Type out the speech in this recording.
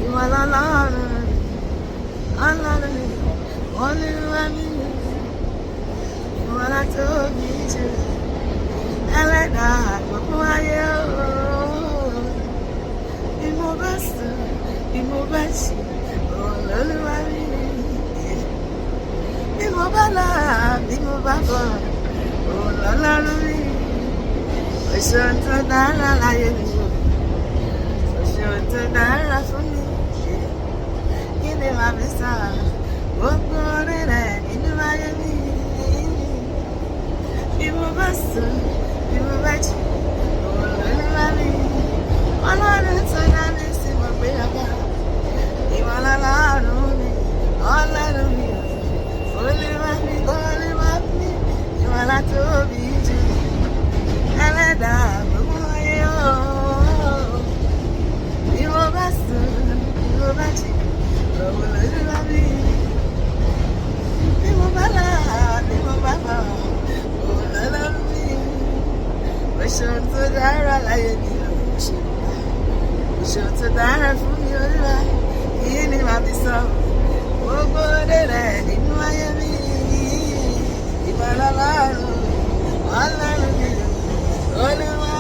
ìwọ lọ́lọ́run mi, ọlọ́run mi, olúwa mi, ìwọ la tóbi jù, ẹlẹ́dàá gbogbo ayé o. Bí mo bá sùn, bí mo bá jí, olúwa mi. Bí mo bá là, bí mo bá bọ̀, ọlọ́run mi. Òṣèlú tó dára láyé mi o, òṣèlú tó dára fún mi. Kí ni màá fi sá gbogbo orí rẹ̀ nínú ayé mi? Bí mo bá sùn, bí mo bá jí, olúwa mi. Ọlọ́run tó dá mi sí mo gbé ọba. Ìwọ lọ́lọ́run mi, ọlọ́run mi, olúwa mi, olúwa mi. Ìwọ la tóbi jù, ẹlẹ́dàá gbogbo ayé o. Bí mo bá sùn, bí mo bá jí, olúwa mi. Bí mo bá là, bí mo bá bọ̀, ọlọ́run mi. Òṣèlú tó dára láyé mi o, òṣèlú tó dára fún mi olúwa. Kí ni màá fi sọ gbogbo oore rẹ̀ nínú ayé mi? Ìwọ lọ́lọ́run, ọlọ́run mi, olúwa